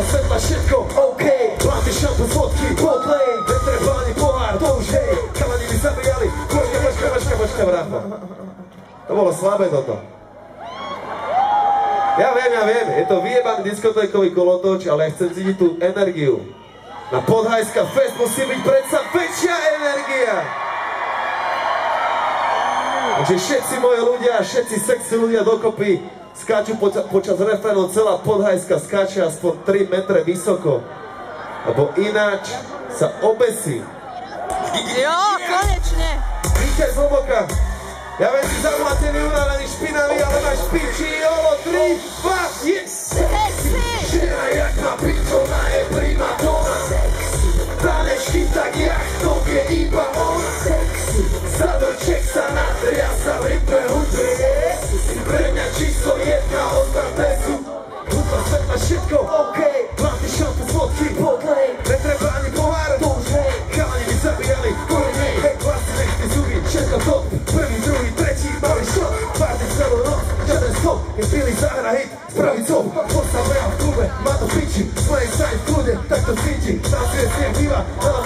svetla, všetko OK. Planty, šampus, fotky, Coldplay. Netreba ani pohár, to už hej. Chalani mi zabíjali, počka, brácho. To bolo slabé toto. Ja viem, je to vyjebaný diskotékový kolotoč, ale ja chcem cítiť tú energiu. Na Podhajska Fest musí byť predsa väčšia energia. Takže všetci moji ľudia, všetci sexy ľudia dokopy skáču počas refrénu, celá Podhajska skáče aspoň 3 metre vysoko. Lebo ináč sa obesí. Jo, konečne. Vítaj zhlboka. Ja viem, si zamlatený, unavený, špinavý, ale máš piči, jolo, 3, 2, yes! Sexy! Žena jak má pičona je primadona. Tanečky tak jak to je iba ona. Zadorček sa natriasa v rytme hudby. Si pre mňa číslo 1 od trapézu. Hudba, svetla, všetko OK. Planty, šampus, vodky, Coldplay. Netreba ani pohár, to už hej. Chalani mi zabíjali, korene. Hej, vlasy, nechty, zuby, všetko top. Prvý, druhý, tretí, malý šok. Party celú noc, žiaden stop. Je chvíli zahra hit, spraví cop. Postav v klube, má to piči. Slej sa aj v kľude, tak to cíti. Tam si je sniem piva, ale